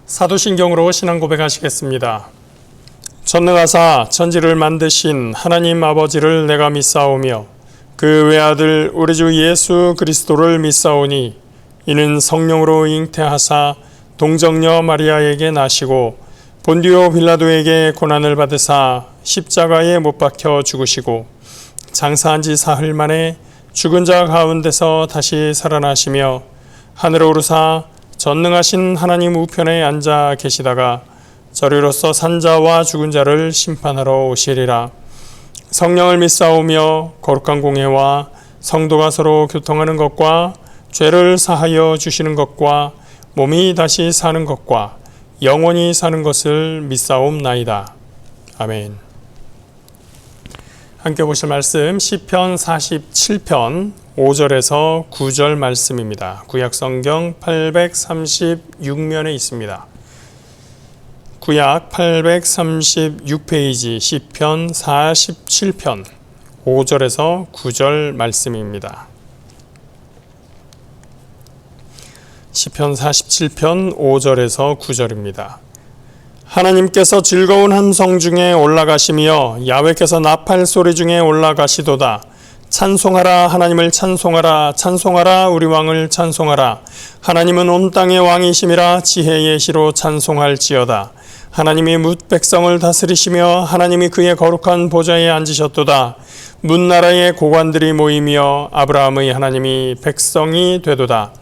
사도신경으로 신앙 고백하시겠습니다. 전능하사 천지를 만드신 하나님 아버지를 내가 믿사오며 그 외아들 우리 주 예수 그리스도를 믿사오니 이는 성령으로 잉태하사 동정녀 마리아에게 나시고 본디오 빌라도에게 고난을 받으사 십자가에 못 박혀 죽으시고 장사한 지 사흘 만에 죽은 자 가운데서 다시 살아나시며 하늘에 오르사 전능하신 하나님 우편에 앉아 계시다가 저리로서 산자와 죽은 자를 심판하러 오시리라. 성령을 믿사오며 거룩한 공회와 성도가 서로 교통하는 것과 죄를 사하여 주시는 것과 몸이 다시 사는 것과 영원히 사는 것을 믿사옵나이다. 아멘. 함께 보실 말씀 시편 47편 5절에서 9절 말씀입니다. 구약성경 836면에 있습니다. 구약 836페이지 시편 47편 5절에서 9절 말씀입니다. 시편 47편 5절에서 9절입니다. 하나님께서 즐거운 함성 중에 올라가시며 야훼께서 나팔 소리 중에 올라가시도다. 찬송하라, 하나님을 찬송하라, 찬송하라, 우리 왕을 찬송하라. 하나님은 온 땅의 왕이심이라. 지혜의 시로 찬송할지어다. 하나님이 뭇 백성을 다스리시며 하나님이 그의 거룩한 보좌에 앉으셨도다. 문나라의 고관들이 모이며 아브라함의 하나님이 백성이 되도다.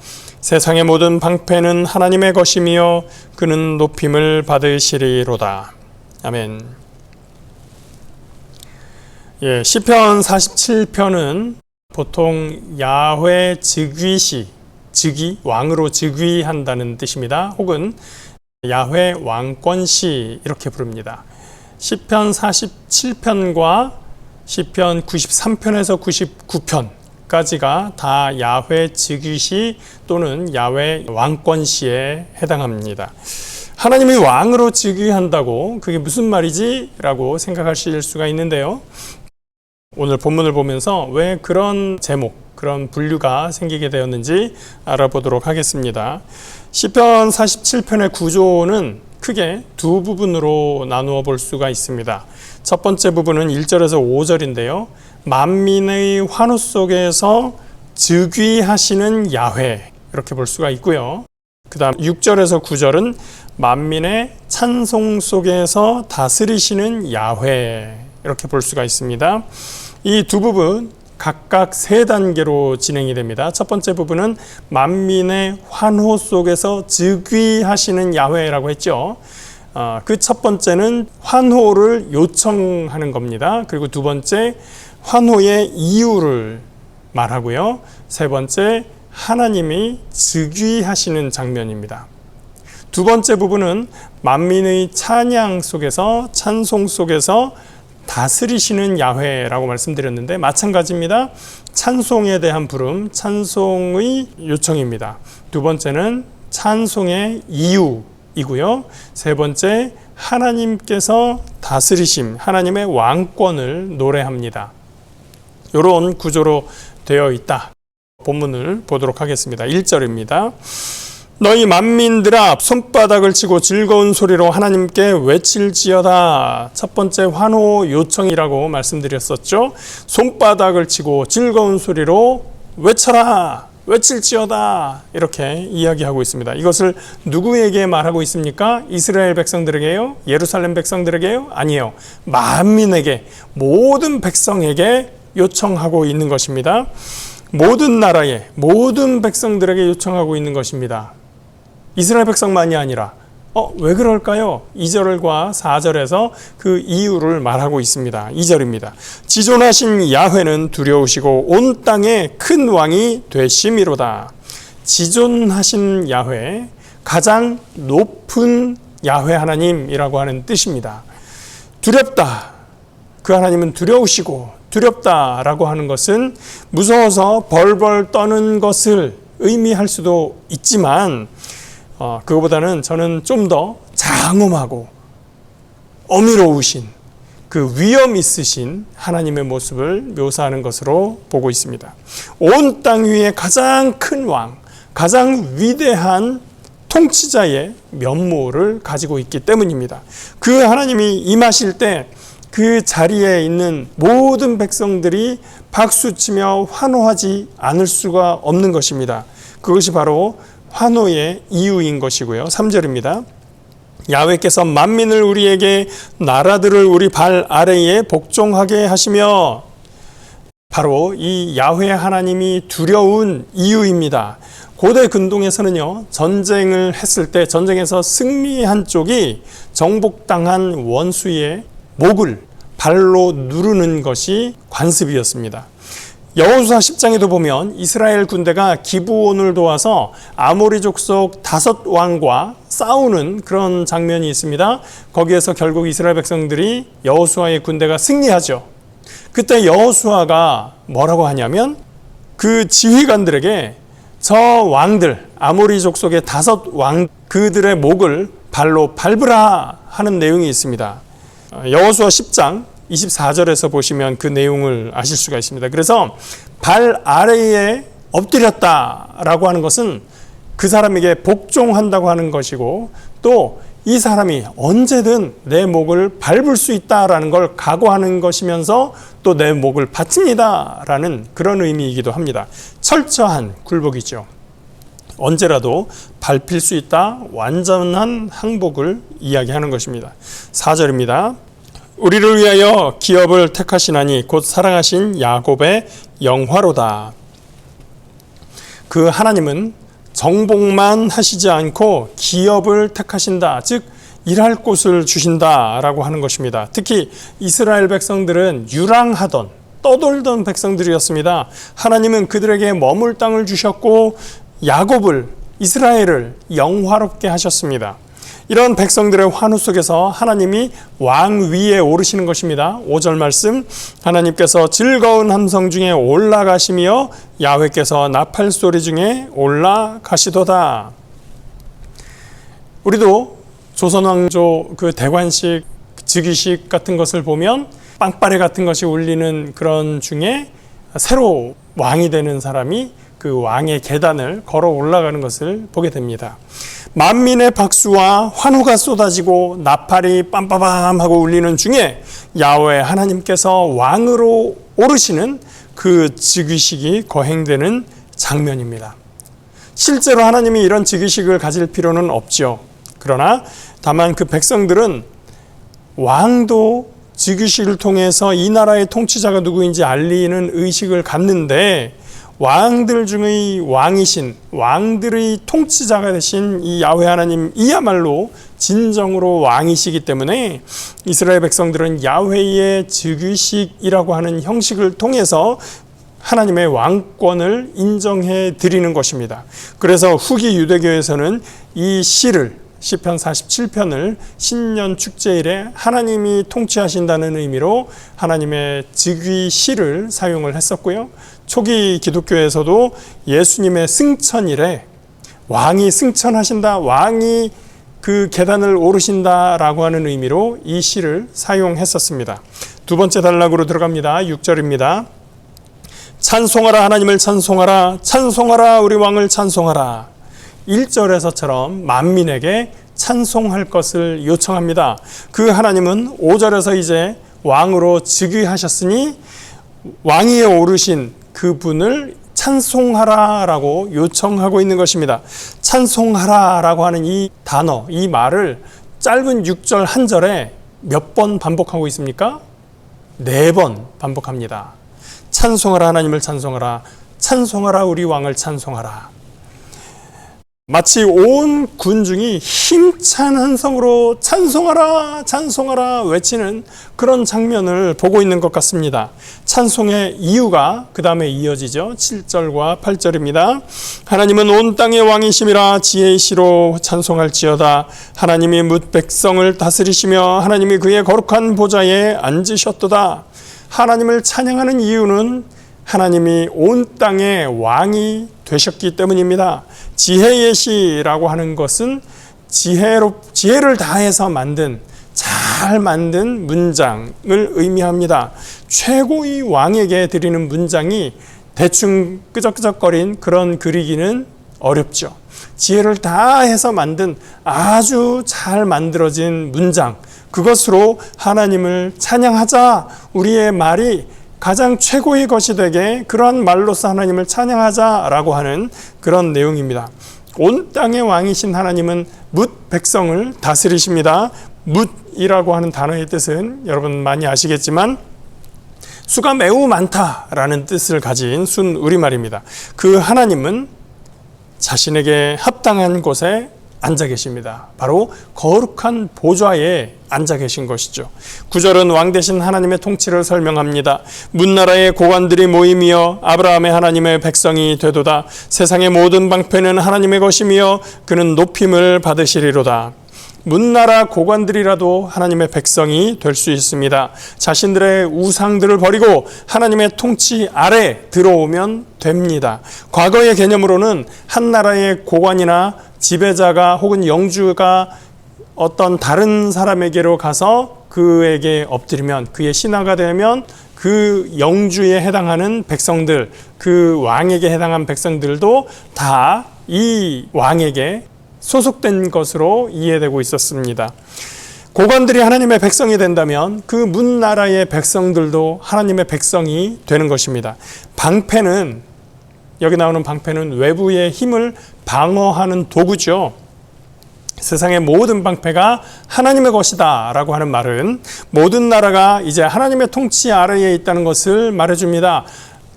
세상의 모든 방패는 하나님의 것이며 그는 높임을 받으시리로다. 아멘. 시편 47편은 보통 야훼 즉위시, 즉위, 왕으로 즉위한다는 뜻입니다. 혹은 야훼 왕권시 이렇게 부릅니다. 시편 47편과 시편 93편에서 99편까지가 다 야훼 즉위시 또는 야훼 왕권시에 해당합니다. 하나님이 왕으로 즉위한다고 그게 무슨 말이지? 라고 생각하실 수가 있는데요. 오늘 본문을 보면서 왜 그런 제목, 그런 분류가 생기게 되었는지 알아보도록 하겠습니다. 시편 47편의 구조는 크게 두 부분으로 나누어 볼 수가 있습니다. 첫 번째 부분은 1절에서 5절인데요. 만민의 환호 속에서 즉위하시는 야훼 이렇게 볼 수가 있고요. 그 다음 6절에서 9절은 만민의 찬송 속에서 다스리시는 야훼 이렇게 볼 수가 있습니다. 이 두 부분 각각 세 단계로 진행이 됩니다. 첫 번째 부분은 만민의 환호 속에서 즉위하시는 야훼라고 했죠. 그 첫 번째는 환호를 요청하는 겁니다. 그리고 두 번째 환호의 이유를 말하고요. 세 번째 하나님이 즉위하시는 장면입니다. 두 번째 부분은 만민의 찬양 속에서 찬송 속에서 다스리시는 야훼라고 말씀드렸는데 마찬가지입니다. 찬송에 대한 부름, 찬송의 요청입니다. 두 번째는 찬송의 이유이고요. 세 번째 하나님께서 다스리심, 하나님의 왕권을 노래합니다. 이런 구조로 되어 있다. 본문을 보도록 하겠습니다. 1절입니다. 너희 만민들아 손바닥을 치고 즐거운 소리로 하나님께 외칠지어다. 첫 번째 환호 요청이라고 말씀드렸었죠. 손바닥을 치고 즐거운 소리로 외쳐라, 외칠지어다 이렇게 이야기하고 있습니다. 이것을 누구에게 말하고 있습니까? 이스라엘 백성들에게요? 예루살렘 백성들에게요? 아니에요. 만민에게, 모든 백성에게 요청하고 있는 것입니다. 모든 나라의 모든 백성들에게 요청하고 있는 것입니다. 이스라엘 백성만이 아니라 왜 그럴까요? 2절과 4절에서 그 이유를 말하고 있습니다. 2절입니다. 지존하신 야훼는 두려우시고 온 땅에 큰 왕이 되심이로다. 지존하신 야훼, 가장 높은 야훼 하나님이라고 하는 뜻입니다. 두렵다. 그 하나님은 두려우시고 두렵다라고 하는 것은 무서워서 벌벌 떠는 것을 의미할 수도 있지만 그거보다는 저는 좀 더 장엄하고 어미로우신 그 위엄 있으신 하나님의 모습을 묘사하는 것으로 보고 있습니다. 온 땅 위에 가장 큰 왕, 가장 위대한 통치자의 면모를 가지고 있기 때문입니다. 그 하나님이 임하실 때 그 자리에 있는 모든 백성들이 박수치며 환호하지 않을 수가 없는 것입니다. 그것이 바로 환호의 이유인 것이고요. 3절입니다. 야훼께서 만민을 우리에게, 나라들을 우리 발 아래에 복종하게 하시며, 바로 이 야훼 하나님이 두려운 이유입니다. 고대 근동에서는요, 전쟁을 했을 때 전쟁에서 승리한 쪽이 정복당한 원수의 목을 발로 누르는 것이 관습이었습니다. 여호수아 10장에도 보면 이스라엘 군대가 기브온을 도와서 아모리 족속 5왕과 싸우는 그런 장면이 있습니다. 거기에서 결국 이스라엘 백성들이 여호수아의 군대가 승리하죠. 그때 여호수아가 뭐라고 하냐면 그 지휘관들에게 저 왕들, 아모리 족속의 5왕, 그들의 목을 발로 밟으라 하는 내용이 있습니다. 여호수아 10장 24절에서 보시면 그 내용을 아실 수가 있습니다. 그래서 발 아래에 엎드렸다라고 하는 것은 그 사람에게 복종한다고 하는 것이고, 또 이 사람이 언제든 내 목을 밟을 수 있다라는 걸 각오하는 것이면서 또 내 목을 바칩니다라는 그런 의미이기도 합니다. 철저한 굴복이죠. 언제라도 밟힐 수 있다, 완전한 항복을 이야기하는 것입니다. 4절입니다. 우리를 위하여 기업을 택하시나니 곧 사랑하신 야곱의 영화로다. 그 하나님은 정복만 하시지 않고 기업을 택하신다, 즉 일할 곳을 주신다라고 하는 것입니다. 특히 이스라엘 백성들은 유랑하던 떠돌던 백성들이었습니다. 하나님은 그들에게 머물 땅을 주셨고 야곱을, 이스라엘을 영화롭게 하셨습니다. 이런 백성들의 환호 속에서 하나님이 왕 위에 오르시는 것입니다. 5절 말씀, 하나님께서 즐거운 함성 중에 올라가시며 야훼께서 나팔 소리 중에 올라가시도다. 우리도 조선 왕조 그 대관식, 즉위식 같은 것을 보면 빵빠레 같은 것이 울리는 그런 중에 새로 왕이 되는 사람이 그 왕의 계단을 걸어 올라가는 것을 보게 됩니다. 만민의 박수와 환호가 쏟아지고 나팔이 빰빠밤 하고 울리는 중에 야훼 하나님께서 왕으로 오르시는 그 즉위식이 거행되는 장면입니다. 실제로 하나님이 이런 즉위식을 가질 필요는 없죠. 그러나 다만 그 백성들은 왕도 즉위식을 통해서 이 나라의 통치자가 누구인지 알리는 의식을 갖는데, 왕들 중의 왕이신, 왕들의 통치자가 되신 이 야훼 하나님, 이야말로 진정으로 왕이시기 때문에 이스라엘 백성들은 야훼의 즉위식이라고 하는 형식을 통해서 하나님의 왕권을 인정해 드리는 것입니다. 그래서 후기 유대교에서는 이 시를, 시편 47편을 신년 축제일에 하나님이 통치하신다는 의미로 하나님의 즉위시를 사용을 했었고요. 초기 기독교에서도 예수님의 승천일에 왕이 승천하신다, 왕이 그 계단을 오르신다라고 하는 의미로 이 시를 사용했었습니다. 두 번째 단락으로 들어갑니다. 6절입니다. 찬송하라, 하나님을 찬송하라, 찬송하라, 우리 왕을 찬송하라. 1절에서처럼 만민에게 찬송할 것을 요청합니다. 그 하나님은 5절에서 이제 왕으로 즉위하셨으니 왕위에 오르신 그분을 찬송하라라고 요청하고 있는 것입니다. 찬송하라라고 하는 이 단어, 이 말을 짧은 6절 한 절에 몇 번 반복하고 있습니까? 4번 반복합니다. 찬송하라, 하나님을 찬송하라, 찬송하라, 우리 왕을 찬송하라. 마치 온 군중이 힘찬 한성으로 찬송하라, 찬송하라 외치는 그런 장면을 보고 있는 것 같습니다. 찬송의 이유가 그 다음에 이어지죠. 7절과 8절입니다. 하나님은 온 땅의 왕이심이라 지혜이시로 찬송할지어다. 하나님이 뭇 백성을 다스리시며 하나님이 그의 거룩한 보좌에 앉으셨도다. 하나님을 찬양하는 이유는 하나님이 온 땅의 왕이 되셨기 때문입니다. 지혜의 시라고 하는 것은 지혜를 다해서 잘 만든 문장을 의미합니다. 최고의 왕에게 드리는 문장이 대충 끄적끄적거린 그런 그리기는 어렵죠. 지혜를 다해서 만든 아주 잘 만들어진 문장, 그것으로 하나님을 찬양하자, 우리의 말이 가장 최고의 것이 되게 그러한 말로서 하나님을 찬양하자라고 하는 그런 내용입니다. 온 땅의 왕이신 하나님은 뭇 백성을 다스리십니다. 뭇이라고 하는 단어의 뜻은 여러분 많이 아시겠지만 수가 매우 많다라는 뜻을 가진 순 우리말입니다. 그 하나님은 자신에게 합당한 곳에 앉아 계십니다. 바로 거룩한 보좌에 앉아 계신 것이죠. 9절은 왕 되신 하나님의 통치를 설명합니다. 문나라의 고관들이 모임이여 아브라함의 하나님의 백성이 되도다. 세상의 모든 방패는 하나님의 것이며 그는 높임을 받으시리로다. 문나라 고관들이라도 하나님의 백성이 될 수 있습니다. 자신들의 우상들을 버리고 하나님의 통치 아래 들어오면 됩니다. 과거의 개념으로는 한 나라의 고관이나 지배자가 혹은 영주가 어떤 다른 사람에게로 가서 그에게 엎드리면, 그의 신하가 되면 그 영주에 해당하는 백성들, 그 왕에게 해당한 백성들도 다 이 왕에게 소속된 것으로 이해되고 있었습니다. 고관들이 하나님의 백성이 된다면 그 문나라의 백성들도 하나님의 백성이 되는 것입니다. 방패는, 여기 나오는 방패는 외부의 힘을 방어하는 도구죠. 세상의 모든 방패가 하나님의 것이다 라고 하는 말은 모든 나라가 이제 하나님의 통치 아래에 있다는 것을 말해줍니다.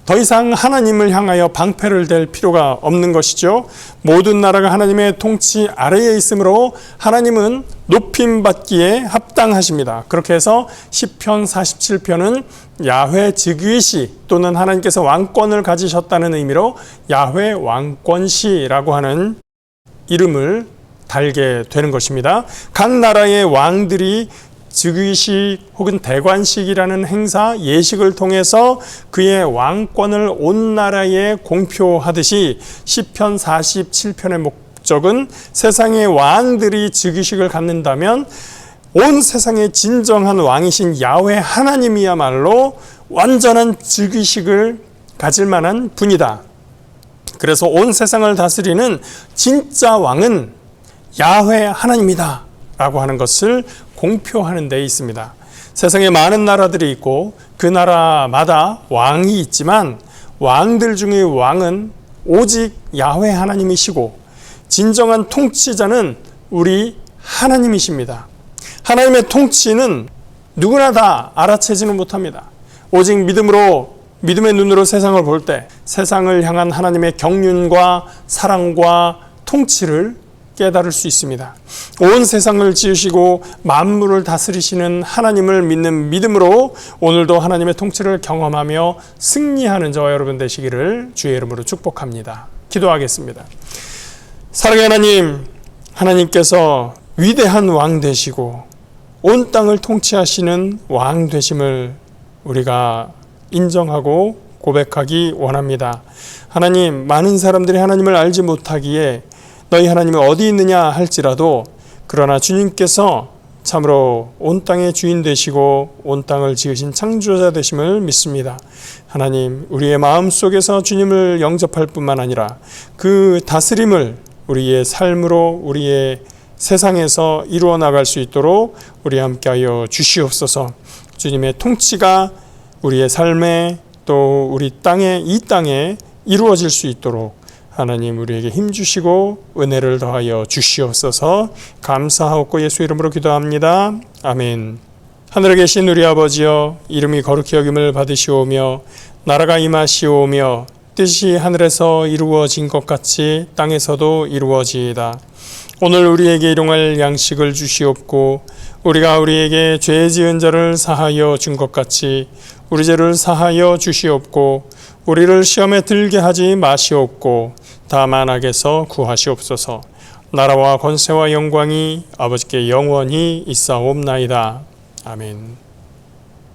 더 이상 하나님을 향하여 방패를 댈 필요가 없는 것이죠. 모든 나라가 하나님의 통치 아래에 있으므로 하나님은 높임받기에 합당하십니다. 그렇게 해서 시편 47편은 야훼 즉위시 또는 하나님께서 왕권을 가지셨다는 의미로 야훼 왕권시라고 하는 이름을 달게 되는 것입니다. 각 나라의 왕들이 즉위식 혹은 대관식이라는 행사, 예식을 통해서 그의 왕권을 온 나라에 공표하듯이 시편 47편의 목적은 세상의 왕들이 즉위식을 갖는다면 온 세상의 진정한 왕이신 야훼 하나님이야말로 완전한 즉위식을 가질 만한 분이다. 그래서 온 세상을 다스리는 진짜 왕은 야훼 하나님이다 라고 하는 것을 공표하는 데 있습니다. 세상에 많은 나라들이 있고 그 나라마다 왕이 있지만 왕들 중의 왕은 오직 야훼 하나님이시고 진정한 통치자는 우리 하나님이십니다. 하나님의 통치는 누구나 다 알아채지는 못합니다. 오직 믿음의 눈으로 세상을 볼 때 세상을 향한 하나님의 경륜과 사랑과 통치를 깨달을 수 있습니다. 온 세상을 지으시고 만물을 다스리시는 하나님을 믿는 믿음으로 오늘도 하나님의 통치를 경험하며 승리하는 저와 여러분 되시기를 주의 이름으로 축복합니다. 기도하겠습니다. 사랑의 하나님, 하나님께서 위대한 왕 되시고 온 땅을 통치하시는 왕 되심을 우리가 인정하고 고백하기 원합니다. 하나님, 많은 사람들이 하나님을 알지 못하기에 너희 하나님이 어디 있느냐 할지라도 그러나 주님께서 참으로 온 땅의 주인 되시고 온 땅을 지으신 창조자 되심을 믿습니다. 하나님, 우리의 마음속에서 주님을 영접할 뿐만 아니라 그 다스림을 우리의 삶으로 우리의 세상에서 이루어 나갈 수 있도록 우리 함께하여 주시옵소서. 주님의 통치가 우리의 삶에 또 우리 땅에 이 땅에 이루어질 수 있도록 하나님 우리에게 힘주시고 은혜를 더하여 주시옵소서. 감사하옵고 예수 이름으로 기도합니다. 아멘. 하늘에 계신 우리 아버지여, 이름이 거룩히 여김을 받으시오며 나라가 임하시오며 뜻이 하늘에서 이루어진 것 같이 땅에서도 이루어지이다. 오늘 우리에게 일용할 양식을 주시옵고 우리가 우리에게 죄 지은 자를 사하여 준 것 같이 우리 죄를 사하여 주시옵고 우리를 시험에 들게 하지 마시옵고 다만 악에서 구하시옵소서. 나라와 권세와 영광이 아버지께 영원히 있사옵나이다. 아멘.